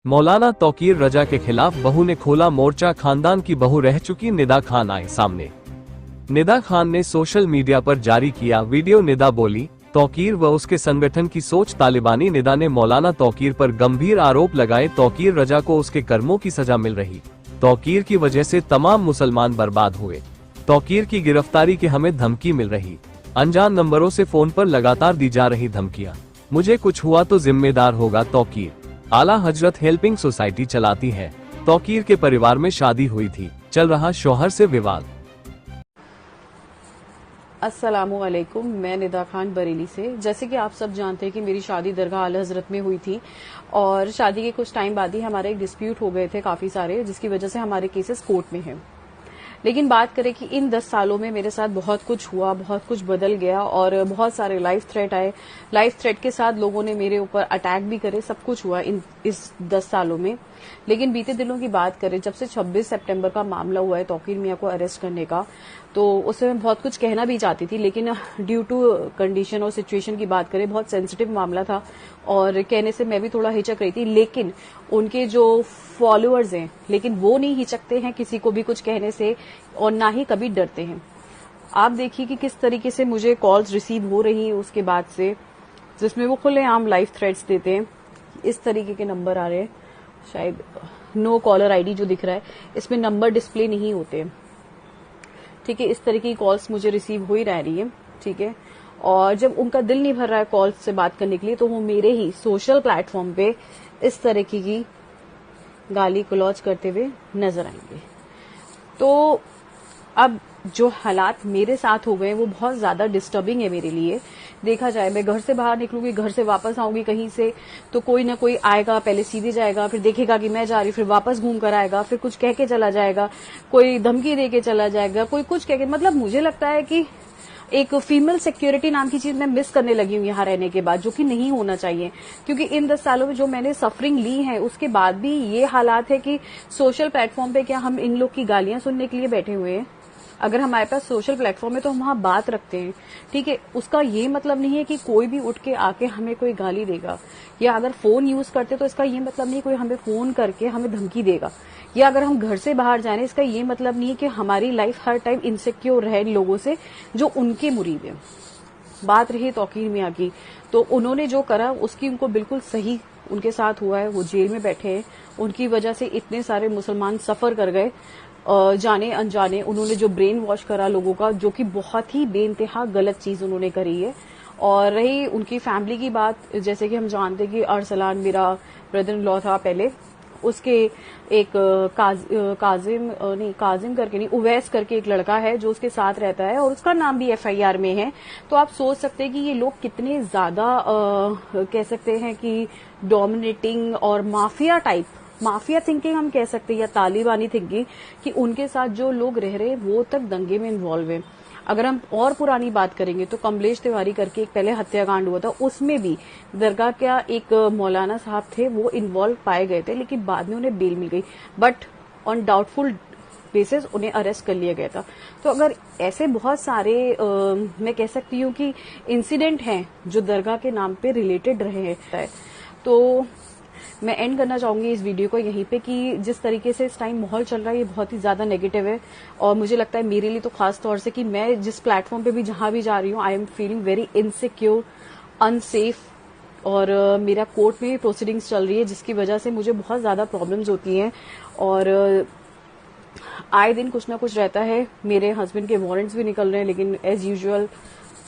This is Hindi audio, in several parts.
मौलाना तौकीर रजा के खिलाफ बहू ने खोला मोर्चा। खानदान की बहू रह चुकी निदा खान आए सामने। निदा खान ने सोशल मीडिया पर जारी किया वीडियो। निदा बोली, तौकीर व उसके संगठन की सोच तालिबानी। निदा ने मौलाना तौकीर पर गंभीर आरोप लगाए। तौकीर रजा को उसके कर्मों की सजा मिल रही। तौकीर की वजह से तमाम मुसलमान बर्बाद हुए। तौकीर की गिरफ्तारी की हमें धमकी मिल रही। अनजान नंबरों से फोन पर लगातार दी जा रही धमकियां। मुझे कुछ हुआ तो जिम्मेदार होगा तौकीर। आला हजरत हेल्पिंग सोसाइटी चलाती है। तौकीर के परिवार में शादी हुई थी, चल रहा शौहर से विवाद। अस्सलामुअलैकुम, मैं निदा खान बरेली से। जैसे कि आप सब जानते हैं कि मेरी शादी दरगाह आला हजरत में हुई थी और शादी के कुछ टाइम बाद ही हमारे एक डिस्प्यूट हो गए थे काफी सारे, जिसकी वजह से हमारे केसेस कोर्ट में हैं। लेकिन बात करें कि इन 10 सालों में मेरे साथ बहुत कुछ हुआ, बहुत कुछ बदल गया और बहुत सारे लाइफ थ्रेट आए। लाइफ थ्रेट के साथ लोगों ने मेरे ऊपर अटैक भी करे, सब कुछ हुआ इस 10 सालों में। लेकिन बीते दिनों की बात करें, जब से 26 सितंबर का मामला हुआ है तौकीर मियां को अरेस्ट करने का, तो उससे मैं बहुत कुछ कहना भी चाहती थी, लेकिन ड्यू टू कंडीशन और सिचुएशन की बात करें, बहुत सेंसिटिव मामला था और कहने से मैं भी थोड़ा हिचक रही थी। लेकिन उनके जो फॉलोअर्स हैं, लेकिन वो नहीं हिचकते हैं किसी को भी कुछ कहने से और ना ही कभी डरते हैं। आप देखिए कि किस तरीके से मुझे कॉल्स रिसीव हो रही हैं उसके बाद से, जिसमें वो खुलेआम लाइफ थ्रेट्स देते हैं। इस तरीके के नंबर आ रहे हैं, शायद नो कॉलर आईडी जो दिख रहा है इसमें नंबर डिस्प्ले नहीं होते, ठीक है। इस तरीके की कॉल्स मुझे रिसीव हो ही रही है, ठीक है। और जब उनका दिल नहीं भर रहा है कॉल्स से बात करने के लिए, तो वो मेरे ही सोशल प्लेटफॉर्म पे इस तरीके की गाली गलौज करते हुए नजर आएंगे। तो अब जो हालात मेरे साथ हो गए वो बहुत ज्यादा डिस्टर्बिंग है मेरे लिए। देखा जाए, मैं घर से बाहर निकलूंगी, घर से वापस आऊंगी कहीं से, तो कोई ना कोई आएगा, पहले सीधे जाएगा, फिर देखेगा कि मैं जा रही, फिर वापस घूम कर आएगा, फिर कुछ कह के चला जाएगा, कोई धमकी दे के चला जाएगा, कोई कुछ कह के। मतलब मुझे लगता है कि एक फीमेल सिक्योरिटी नाम की चीज मैं मिस करने लगी हूँ यहाँ रहने के बाद, जो कि नहीं होना चाहिए। क्योंकि इन 10 सालों में जो मैंने सफरिंग ली है, उसके बाद भी ये हालात है कि सोशल प्लेटफॉर्म पे क्या हम इन लोग की गालियां सुनने के लिए बैठे हुए हैं? अगर हमारे पास सोशल प्लेटफॉर्म है तो हम वहां बात रखते हैं, ठीक है। उसका ये मतलब नहीं है कि कोई भी उठ के आके हमें कोई गाली देगा, या अगर फोन यूज करते तो इसका ये मतलब नहीं कोई हमें फोन करके हमें धमकी देगा, या अगर हम घर से बाहर जाने इसका ये मतलब नहीं है कि हमारी लाइफ हर टाइम इनसिक्योर रहे लोगों से जो उनके मुरीद हैं। बात रही तौकीर मियां की, तो उन्होंने जो करा उसकी उनको बिल्कुल सही उनके साथ हुआ है। वो जेल में बैठे हैं, उनकी वजह से इतने सारे मुसलमान सफर कर गए, जाने अनजाने। उन्होंने जो ब्रेन वॉश करा लोगों का, जो कि बहुत ही बेइंतहा गलत चीज उन्होंने करी है। और रही उनकी फैमिली की बात, जैसे कि हम जानते हैं कि अरसलान मेरा ब्रदर इन लॉ था पहले, उसके एक काजिम करके नहीं, उवैस करके एक लड़का है जो उसके साथ रहता है और उसका नाम भी FIR में है। तो आप सोच सकते हैं कि ये लोग कितने ज्यादा कह सकते हैं कि डोमिनेटिंग और माफिया थिंकिंग हम कह सकते हैं, या तालिबानी थिंकिंग, कि उनके साथ जो लोग रह रहे हैं वो तक दंगे में इन्वॉल्व है। अगर हम और पुरानी बात करेंगे तो कमलेश तिवारी करके एक पहले हत्याकांड हुआ था, उसमें भी दरगाह का एक मौलाना साहब थे, वो इन्वॉल्व पाए गए थे, लेकिन बाद में उन्हें बेल मिल गई, बट ऑन डाउटफुल बेसिस उन्हें अरेस्ट कर लिया गया था। तो अगर ऐसे बहुत सारे मैं कह सकती हूँ कि इंसिडेंट हैं जो दरगाह के नाम पे रिलेटेड रहे हैं, तो मैं एंड करना चाहूंगी इस वीडियो को यहीं पे कि जिस तरीके से इस टाइम माहौल चल रहा है ये बहुत ही ज्यादा नेगेटिव है। और मुझे लगता है मेरे लिए तो खास तौर से कि मैं जिस प्लेटफॉर्म पे भी जहां भी जा रही हूँ, I am feeling very insecure, unsafe. और मेरा कोर्ट में भी प्रोसीडिंग्स चल रही है, जिसकी वजह से मुझे बहुत ज्यादा प्रॉब्लम्स होती हैं और आए दिन कुछ ना कुछ रहता है। मेरे हस्बैंड के वारंट्स भी निकल रहे हैं, लेकिन as usual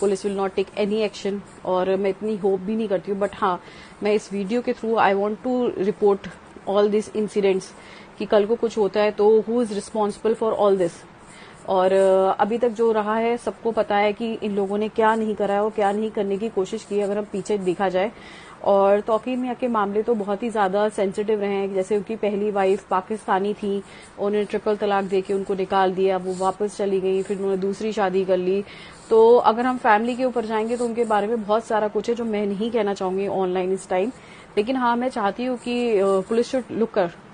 police will not take any action, और मैं इतनी होप भी नहीं करती हूँ। बट हाँ, मैं इस वीडियो के through I want to report all this incidents, कि कल को कुछ होता है तो who is responsible for all this. और अभी तक जो रहा है सबको पता है कि इन लोगों ने क्या नहीं करा है और क्या नहीं करने की कोशिश की है, अगर हम पीछे देखा जाए। और तौकीर मियां के मामले तो बहुत ही ज्यादा सेंसिटिव रहे हैं। जैसे उनकी पहली वाइफ पाकिस्तानी थी, उन्हें ट्रिपल तलाक देके उनको निकाल दिया, वो वापस चली गई, फिर उन्होंने दूसरी शादी कर ली। तो अगर हम फैमिली के ऊपर जाएंगे तो उनके बारे में बहुत सारा कुछ है जो मैं नहीं कहना चाहूंगी ऑनलाइन इस टाइम। लेकिन हाँ, मैं चाहती हूँ कि police should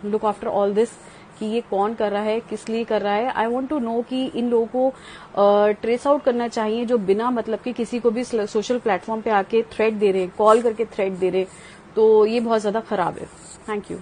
look after all this, कि ये कौन कर रहा है, किस लिए कर रहा है। आई वांट टू नो कि इन लोगों को ट्रेस आउट करना चाहिए जो बिना मतलब कि किसी को भी सोशल प्लेटफॉर्म पे आके थ्रेट दे रहे हैं, कॉल करके थ्रेट दे रहे हैं। तो ये बहुत ज्यादा खराब है। Thank you.